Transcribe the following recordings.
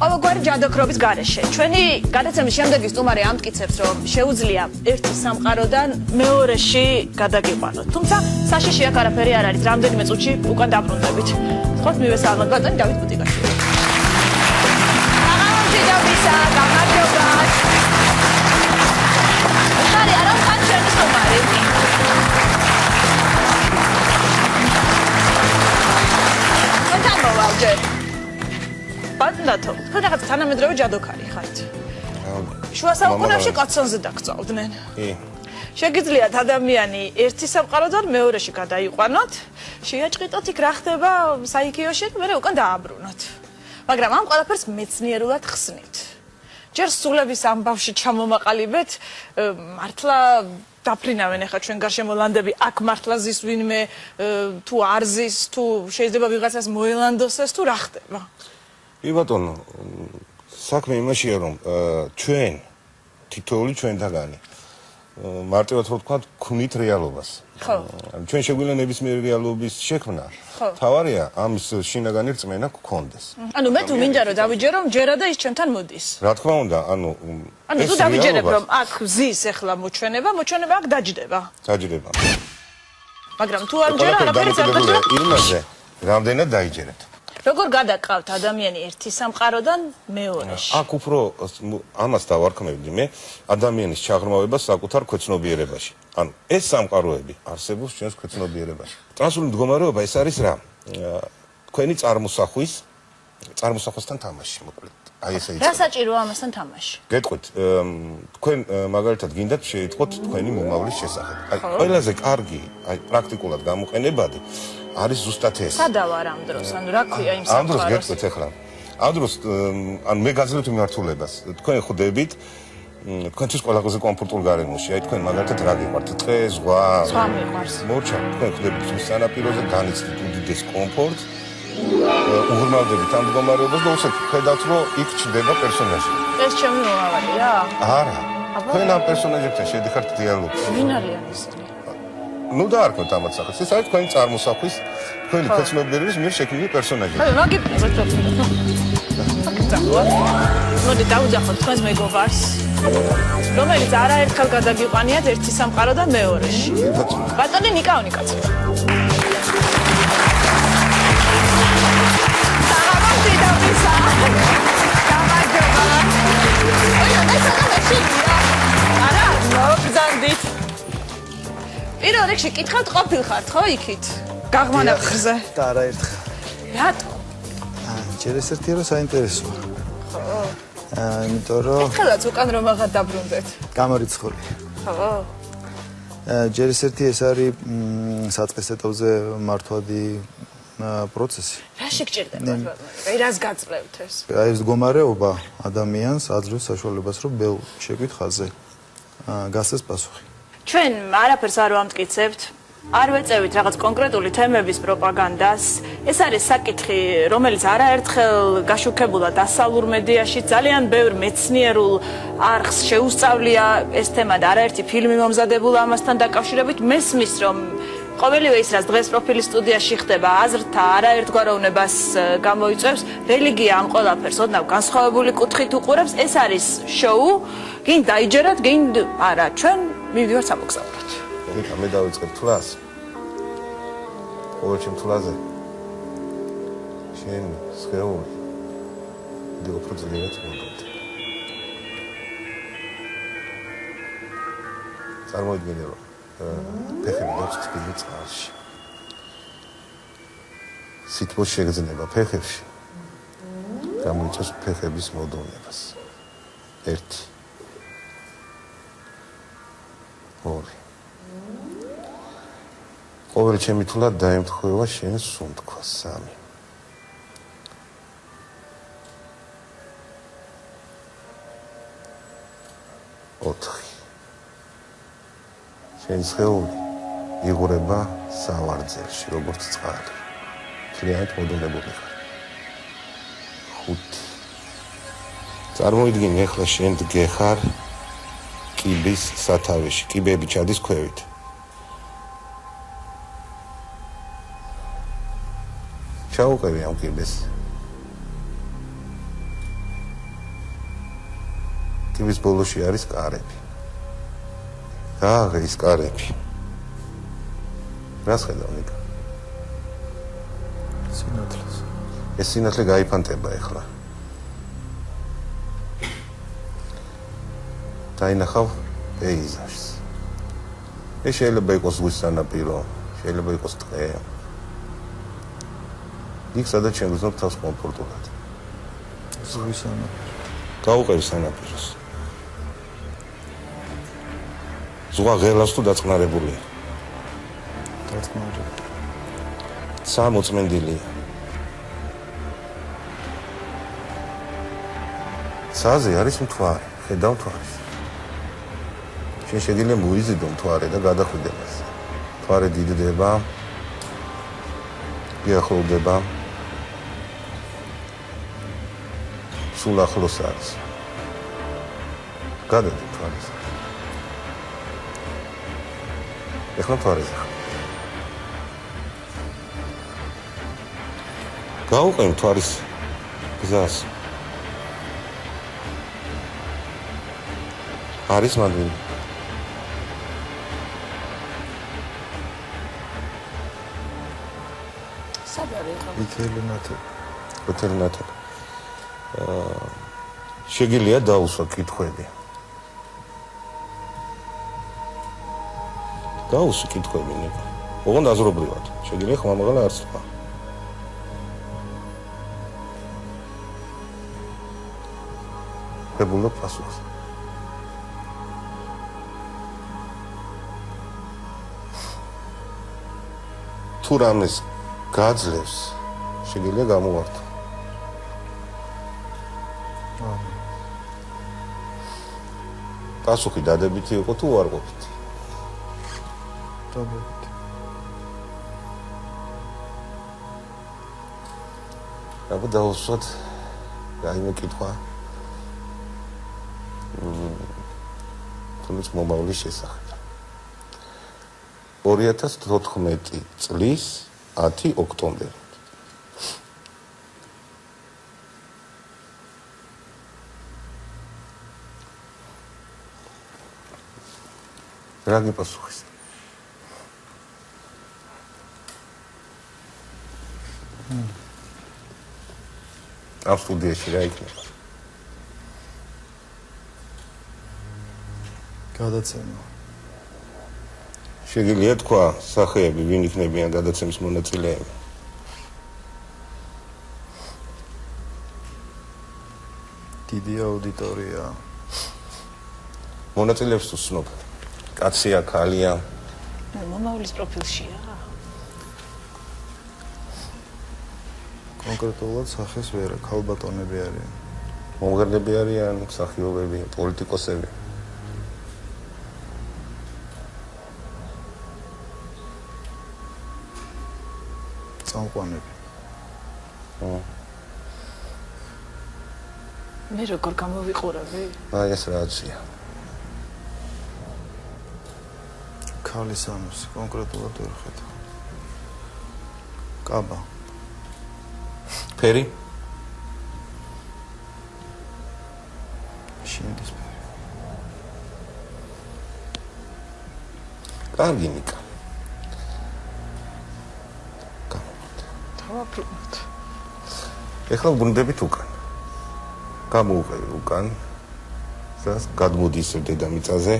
ყოველგვარი ჯადოქრობის გარეშე. ჩვენი გადაცემის შემდეგი სტუმარი ამტკიცებს, რომ შეუძლია ერთი სამყაროდან მეორეში გადაგიყვანოთ. თუმცა საშიშია არაფერი არ არის. რამდენიმე წუთში უკან დაბრუნდებით. ხოთ მივესალმოთ ბატონი დავით ბუტიკაშვილი. აღარ დავისა, გამარჯობათ. ხარი არა ხან ჩვენი სტუმარი. მოგავჯერ. ბატონო, თქვენ რაღაც თანამედროვე ჯადოქარი ხართ. შუა საუკუნეებში კაცონზე დაგწავდნენ. შეგიძლიათ ადამიანი ერთი სამყაროდან მეორეში გადაიყვანოთ, შეაჭყიტოთ იქ რა ხდება საიქიოში, მერე უკან დააბრუნოთ. მაგრამ ამ ყველაფერს მეცნიერულად ხსნით. ჯერ სულების ამბავში ჩამომაყალიბეთ, მართლა დაფრინავენ ახლა ჩვენ გარშემოლანდები, აქ მართლა ზის ვინმე, თუ არ ზის, თუ შეიძლება ვიღაცას მოელანდოსეს, თუ რა ხდება. კი ბატონო, საქმე იმაშია, რომ ჩვენ თითოეული ჩვენთაგანი მარტივად რო ვთქვათ, ქმნით რეალობას. ხო. ჩვენ შეგვიძლია ნებისმიერი რეალობის შექმნა. თავარია ამის შინაგანი რწმენა გქონდეს. ანუ მე თუ მინდა რომ დავიჯერო, რომ ჯერა და ის ჩემთან მოდის. რა თქმა უნდა, ანუ თუ დავიჯერებ, რომ აქ ზის ახლა მოჩვენება აქ დაჯდება. დაჯდება. მაგრამ თუ არ ჯერა, არაფერი არ გაჩვენა. იმაზე, რამდენად დაიჯერეთ. როგორ გადაყავთ ადამიანი ერთი სამყაროდან მეორეში? აქ უფრო ამას დავარქმევდი მე ადამიანის ჩაღრმავებას საკუთარ ქვეცნობიერებაში. ანუ ეს სამყაროები არსებობს ჩვენს ქვეცნობიერებაში. ტრანსული მდგომარეობა ეს არის რა? თქვენი წარმოსახვასთან თამაში, მოკლედ. აი ესე იწება. რა საჭიროა ამასთან თამაში? გეტყვით, თქვენ მაგალითად გინდათ შეიტყოთ თქვენი მომავლის შესახებ. აი ყველაზე კარგი, აი პრაქტიკულად გამოყენებადი არის ზუსტად ეს. სადავარ ამ დროს, ანუ რა ქვია იმ ამ დროს გეტყვით ახლა. ამ დროს ანუ მე გაძლევთ მიმართულებას. თქვენ ხვდებით თქვენთვის ყველაზე კომფორტულ გარემოში. აი თქვენ მაგალითად რა გიყვართ? ტყე, ზღვა. ზღვა მიყვარს. მორჩა, თქვენ ხვდებით ზღვის სანაპიროზე განიცდით უდიდეს კომფორტს. უღრმავდებით ამ მდგომარეობას და უსეთ ხედავთ, რომ იქ ჩნდება პერსონაჟი. ეს ჩემი მომავალი რა? არა. თქვენ ამ პერსონაჟებთან შედიხართ დიალოგში. ვინ არიან ისინი? ნუ დაარქვეთ ამათ სახელს. ეს არის თქვენი წარმოსახვის, თქვენი ქვეცნობიერების მიერ შექმნილი პერსონაჟი. აი, მაგიფრინებთ თქო. მოდი დავუძახოთ თქვენს მეგობარს, რომელიც არაერთხელ გადაგიყვანიათ ერთი სამყაროდან მეორეში. ბატონი ნიკაონი კაცი. საღამოთი დავისა. გამარჯობა. ოია, მე საღამოში რა. არა, მოგზანდით. პირველ რიგში კითხავთ ყოფილ ხართ ხო იქით? გაღმანახრზე. და არაერთხელ. რატო? ჯერ ეს ერთია რომ საინტერესოა. ხო. იმიტომ რომ ხელაც უკან რომ აღარ დაბრუნდეთ. გამორიცხული. ხო. ჯერ ეს ერთი ეს არის საწყის ეტაპზე მართვადი პროცესი. რა შეგჭირდება? აი რას გაძლევთ ეს? აი ეს მდგომარეობა ადამიანს აძლევს საშუალებას რომ ბევრ შეგვითხაზე გასცეს პასუხი. ჩვენ არაფერს არ ვამტკიცებთ, არ ვეწევით რაღაც კონკრეტული თემების პროპაგანდას. ეს არის საკითხი, რომელიც არაერთხელ გაშუქებულა დასავლურ მედიაში, ძალიან ბევრ მეცნიერულ არხს შეუსწავლია ეს თემა და არაერთი ფილმი მომზადებულა ამასთან დაკავშირებით. მესმის, რომ ყოველივე ის, რაც დღეს პროფილის სტუდიაში ხდება, აზრთა არაერთგვაროვნებას გამოიწვევს, რელიგია ამ ყველაფერს ოდნავ განსხვავებული კუთხით უყურებს. ეს არის შოუ, გინ დაიჯერათ, გინ არა, ჩვენ მივდივართ სამოგზაუროდ. ეხლა მე დავიწყებ თვლას. ყოველ შემთხვევაში შენ სხეული დიდი უფრო ძლიერ წმენდით. წარმოიდგინე რომ ფეხები გაქვს თბილი წყალში. სითბოს შეგრძნება ფეხებში. გამოიწვევს ფეხების მოდონებას. 1 2 ყოველ ჩემი თულად დაემთხვევა შენ სუნთქვა 3 4 შენ სხეული იღურება სავარძელში როგორც წყალი ძალიან მოდონებული ხარ 5 წარმოიდგინე ახლა შენ დგეხარ კიბის სათავეში კიბები ჩადის ქვევით ჩაუყევი ამ კიბეს ტკივის ბოლოში არის კარები. ის კარები. რას ხედავ ნიკა? სინათლეს. ეს სინათლე გაიფანტება ახლა. დაინახავ პეიზაჟს. ეს შეიძლება იყოს ზღვის სანაპირო, შეიძლება იყოს ტყე. იქ სადაც ჩვენ გვზნობ თავს კომფორტულად. ზღვის სანაპირო. გაუყევი სანაპიროს. ზღვა ღელას თუ დაწყნარებულია. დაწყნარებული. სამოწმენდილია. ცაზე არის მთვარე, ხედავ მთვარეს. შენ შეგიძლია მოიზიდო მთვარე და გადახვიდე მასზე. მთვარე დიდდება, გიახლოვდება. სულ ახლოს არის. გადადი მთვარეს. ეხლა მთვარეზე ხარ. გაუყევ მთვარის გზას. არის მადლი. ეთელინათე. შეგიძლია დაუსვა კითხვები. დაუსვა კითხვები ნიკა. ოღონდ აზრობრივად. შეგიძლია ხმამაღლა არც თქვა. ხებულობ პასუხს. თუ რამეს გაძლევს, შეგიძლია გამოვართო. პასუხი დადებითი იყო თუ უარყოფითი? დადებითი. აბა დავუსვათ რაიმე კითხვა. თუნდაც მომავლის შესახებ. 2014 წლის 10 ოქტომბერი. რა გიპასუხეს? ამ სტუდიაში რა იქნება? გადაცემა. შეგიძლია თქვა სახეები, ვინ იქნებიან გადაცემის მონაწილეები? დიდი აუდიტორია. მონაწილეებს თუ ცნობ? კაცია, ქალია? მომავლის პროფილშია. კონკრეტულად სახეს ვერა, ქალბატონები არიან. მომღერლები არიან, მსახიობები, პოლიტიკოსები. წამყვანები. მე როგორ გამოვიყურები? აი ეს რაცია. ქალის ამის კონკრეტულად ვერ ხედავ. კაბა. ფერი? შინდისფერი. კარგი ნიკა. თავაფრთხილად. ეხლა ბრუნდებით უკან. გამოვყევი უკან. ზას გადმოდი ისევ დედამიწაზე.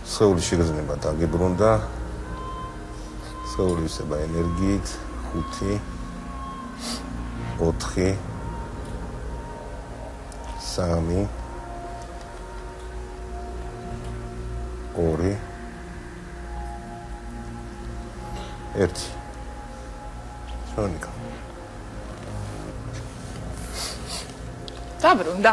სხეული შეგრძნება დაგებრუნდა. სხეული ისება ენერგიით 5 4 3 2 1 შონიკა დაბრუნდა.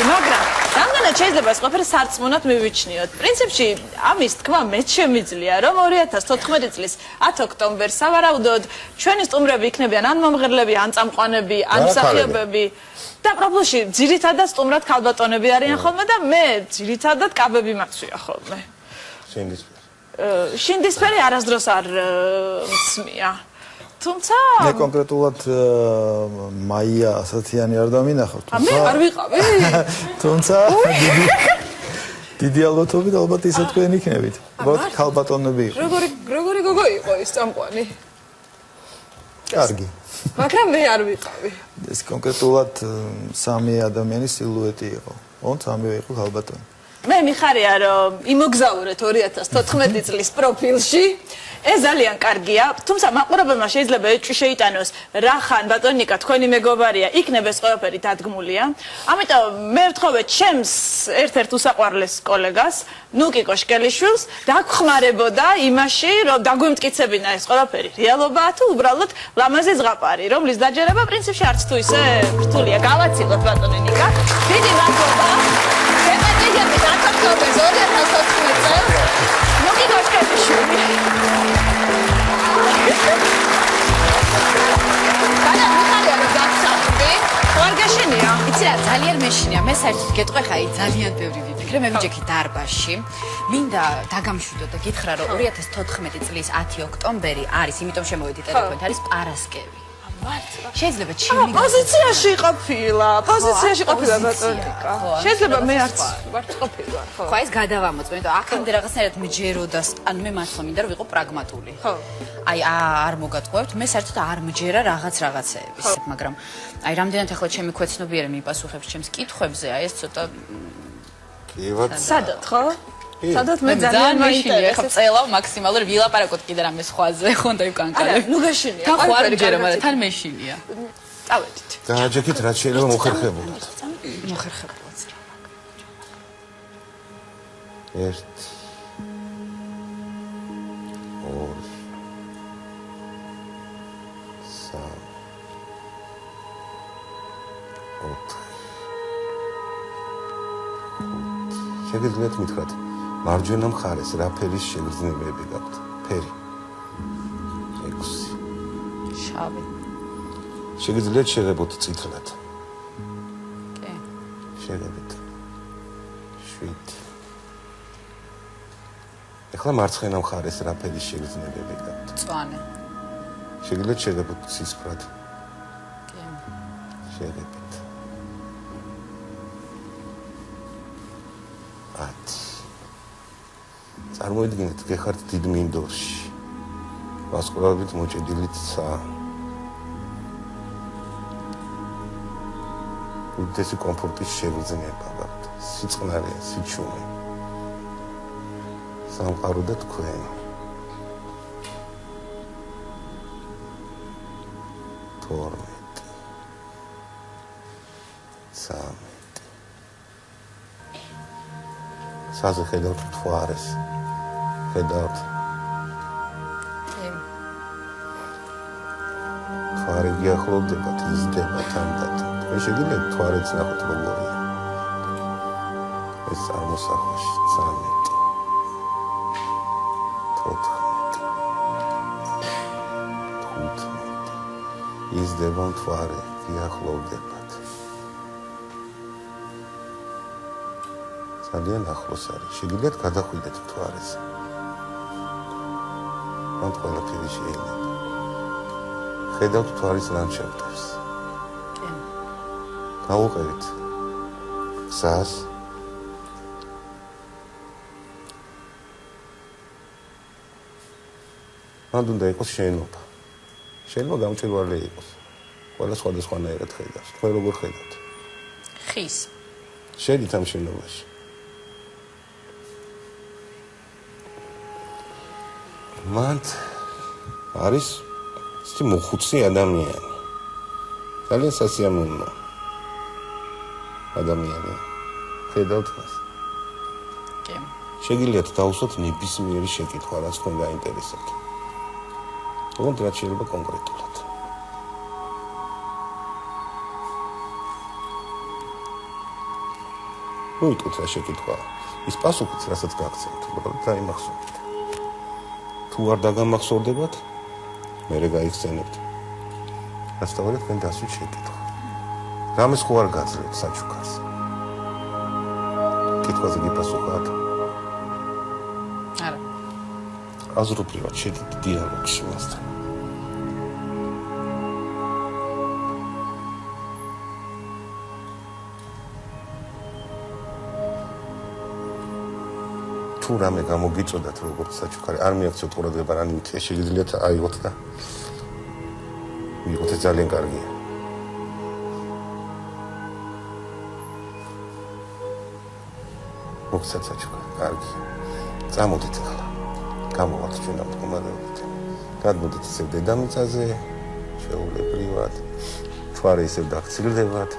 მაგრამ რამდენად შეიძლება ეს ყოფილი სარწმუნოდ მივიჩნიოთ. პრინციპში ამის თქმა მეც შემიძლია, რომ 2014 წლის 10 ოქტომბერს სავარაუდოდ ჩვენი სტუმრები იქნებიან ან მომღერლები, ან წამყვანები, ან მსახიობები. და პროფილში ძირითადად სტუმრად ქალბატონები არიან ხოლმე და მე ძირითადად კაბები მაქვია ხოლმე. შენდის შინდისფერი არასდროს არ მცმია. თუმცა მე კონკრეტულად მაია ასათიანი არ დამინახავ, მე არ ვიყავი. თუმცა დიდი ალბათობით ალბათ ისე თქვენ იქნებით. ვთქვათ ქალბატონები იყო. როგორი გოგო იყო ის წამყვანი? კარგი. მაგრამ მე არ ვიყავი. ეს კონკრეტულად სამი ადამიანის სილუეტი იყო. ოღონდ სამივე იყო ქალბატონი. მე მიხარია რომ იმოგზაურეთ 2014 წლის პროფილში. ეს ძალიან კარგია, თუმცა მაყურებელმა შეიძლება ეჭვი შეიტანოს, რა ხან ბატონიკა თქვენი მეგობარია, იქნებ ეს ყველაფერი დადგმულია. ამიტომ მე ვთხოვე ჩემს ერთ-ერთ უსაყვარლეს კოლეგას, ნუკიკო შკელიშვილს, დაგხმარებოდა იმაში, რომ დაგვემტკიცებინა ეს ყველაფერი რეალობაა თუ უბრალოდ ლამაზი ზღაპარი, რომლის დაჯერება პრინციპში არც თუ ისე რთულია. გავაცილოთ ბატონი ნიკა. დიდი მადლობა. შეგეძებთ აკავშირებს 2014 წელს. ნუკიკო შკელიშვილი. განა მიხარია რომ გახსოვდი, ვარგაშენია. იცი რა, ძალიან მეშინია. მე საერთოდ გეტყვი ხა, ძალიან ბევრი ვიფიქრე, მე ვიჯექი დარბაზში. მინდა დაგამშვიდო და გითხრა რომ 2014 წლის 10 ოქტომბერი არის, იმიტომ შემოვედი ტელეფონით, არის პარასკევი. შეიძლება ჩემი პოზიციაში ყოფილა ბატონიკა. შეიძლება მე არც ვარ ყოფილა, ხო. ხო, ეს გადავამოწმე, იმიტომ აქამდე რაღაცნაირად მეჯეროდა, ანუ მე მართლა მინდა რომ ვიყო პრაგმატული. ხო. აი, არ მოგატყუებთ, მე საერთოდ არ მჯერა რაღაცეების, მაგრამ აი, რამდენად ახლა ჩემი ქვეცნობიერე მიპასუხებს ჩემს კითხვებზე, აი ეს ცოტა კივად. სადათ, ხო? სადათ მე ძალიან მაინტერესებს. ხა წელავ მაქსიმალურ ვილაპარაკოთ კიდე რამე სხვაზე, ხო და ვკანკალებ. არა, ნუ გაშინია. თან ხوار მჯერა, მაგრამ თან მეშინია. წავედით. დააჯექით რაც შეიძლება მოხერხებულად. მოხერხებულად. 1 შეგიძლიათ მითხრათ, მარჯვენა მხარეს რა ფერის შეგრძნებები გაქვთ? ფერი. 6. შავი. შეგიძლიათ შეღებოთ წითლად. კი. შეგებით. 7. ეხლა მარცხენა მხარეს რა ფერის შეგრძნებები გაქვთ? მწვანე. შეგიძლიათ შეღებოთ ცისფრად. კი. შეგებით. 10. წარმოიდგინეთ, გეხართ დიდ მინდორში. ვარსკვლავებით მოჭედილი ცა. უდიდესი კომფორტის შეგრძნება გაქვთ. სიწყნარია, სიჩუმე. სამყარო და თქვენ. 12. 13. საზე ხედავთ მთვარეს. ხედავთ. მთვარე გიახლოვდებათ, იზრდება თანდათან. თქვენ შეგიძლიათ მთვარეც ნახოთ როგორია. ეს აღმოსახვაში 13. 14. 15. იზრდება მთვარე, გიახლოვდებათ. ძალიან ახლოს არის. შეგიძლიათ გადახვიდეთ მთვარეს. ამ ყველაფერი შეიძლება. ხედავთ მთვარის ლანდშაფტებს. კი. გავუყევით გზას. მანდ უნდა იყოს შენობა. შენობა გამჭვირვალე იყოს. ყველა სხვადასხვანაირად ხედავს. თქვენ როგორ ხედავთ? ხის. შედით ამ შენობაში. მანდ არის ისეთი მოხუცი ადამიანი. ძალიან სასიამოვნო ადამიანი. ხედავთ მას. კი. შეგიძლიათ დავუსვათ ნებისმიერი შეკითხვა, რაც თქვენ გაინტერესებთ. ოღონდ რაც შეიძლება კონკრეტულად. ნუ იტყვით რა შეკითხვა. ის პასუხიც, რასაც გაგცემთ, უბრალოდ დაიმახსოვრეთ. თუ არ დაგამახსოვრდებათ, მერე გაიხსენებთ. გასტავალეთ თქვენ დასვით შეკითხვა. რამეს ხო არ გაძლევთ საჩუქარს? კითხვაზე გიპასუხოთ? არა. აზრობრივად შედით დიალოგში მასთან. თუ რამე გამოგიწოდათ როგორც საჩუქარი, არ მიაქციოთ ყურადღება, რამე შეგიძლიათ აიღოთ და ვიღოთ, ეს ძალიან კარგია. მოგცეთ საჩუქარი, კარგი. წამოდით ახლა. გამოვართ ჩვენ ამ მდგომარეობით. გადმოდით ისევ დედამიწაზე, შეულებრივად. ჩვარე ისევ დაგცილდებათ.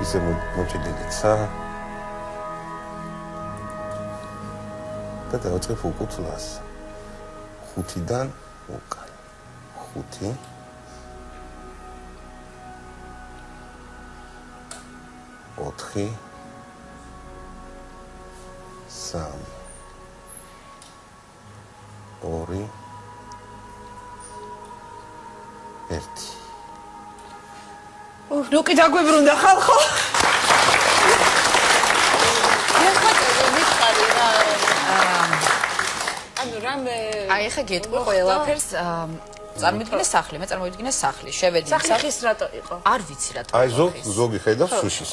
ისევ მოჭიდდით და დავწყებ უკუთლას. 5-დან უკან. 5 4 3 2 1 ნუ კი დაგვიბრუნდა ხალხო. ანუ რამე აი ახლა გეტყვი ყველაფერს წარმოვიდგინე სახლი, მე წარმოვიდგინე სახლი, შევედი სახლის ხის რატო იყო? არ ვიცი რატო. აი ზოგი ხედავს შუშის.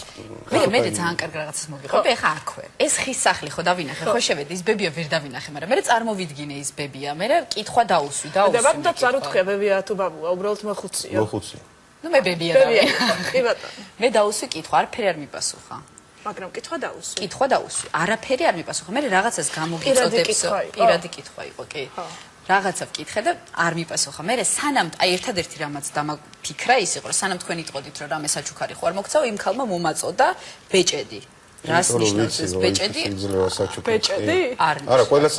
მე ძალიან კარგ რაღაცას მოგიყვები, ახლა აქვე. ეს ხის სახლი ხო დავინახე, ხო შევედი, ის ბებია ვერ დავინახე, მაგრამ მე წარმოვიდგინე ის ბებია, მე კითხვა დაუსვი. და ბაბუდაც არ უთხრია ბებია თუ ბაბუა, უბრალოდ მოხუცია. მოხუცი. ნუ მე ბებია დავინახე. კი ბატონო. მე დაუსვი კითხვა, არაფერი არ მიპასუხა. მაგრამ კითხვა დაუსვი. კითხვა დაუსვი, არაფერი არ მიპასუხა. მე რაღაცას გამოგიწოდებს, პირადი კითხვა იყო, კი. რაღაცა ვკითხე და არ მიპასუხა. მე სანამ აი ერთადერთი რამაც დამაფიქრა ის იყო, რომ სანამ თქვენ იტყოდით, რომ რამე საჩუქარი ხო არ მოგცავ, იმ ქალმა მომაწოდა ბეჭედი. რას ნიშნავს ეს ბეჭედი? ბეჭედი? არა, ყველა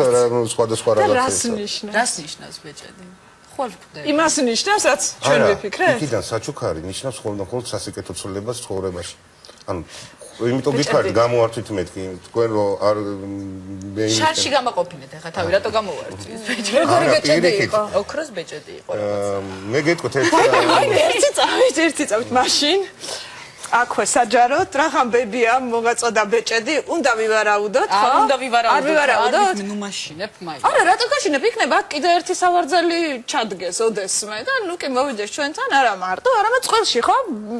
სხვადასხვა რაღაცა. რას ნიშნავს? რას ნიშნავს ბეჭედი? ხო არ ვკვდები. იმას ნიშნავს, რაც ჩვენ ვიფიქრეთ? იქიდან საჩუქარი ნიშნავს მხოლოდ სასიკეთო ცვლილებას ცხოვრებაში. ანუ იმიტომ გითხარით გამოვართვით მეთქი თქვენ რო არ შარში გამაყოფინეთ ახლა თავი რატო გამოვართ ის ბეჭედი როგორი ბეჭედი იყო? ოქროს ბეჭედი იყო რაღაცა მე გეტყვით ერთი წავით მაშინ აქვე საჯაროდ რახან ბებია მოგაწოდა ბეჭედი უნდა ვივარაუდოთ ხო? უნდა ვივარაუდოთ. არ ვივარაუდოთ? ნუ მაშინებ მაინც. არა, რატო გაშინებ? იქნება კიდე ერთი სავარძელი ჩადგეს ოდესმე და ნუ კი მოვიდეს ჩვენთან, არა მარტო, არამედ წყალში ხო?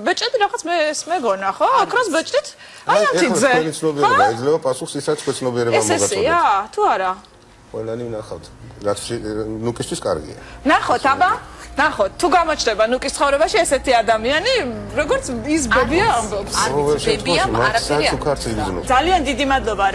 ბეჭედი რაღაც მეგონა ხო? ოქროს ბეჭდით? აი ამთიძე. ეძლევა პასუხს ისაც ქვეცნობიერება მოგაწოდეთ. ესეა, თუ არა? ყველანი ვნახავთ. რაც ნუკისთვის კარგია. ნახოთ, აბა. ნახოთ, თუ გამოჩნდება ნუკის ცხოვრებაში ესეთი ადამიანი, როგორც ის ბებია ამბობს. არ ვიცი, ბებიამ არაფერი არ. ძალიან დიდი მადლობა.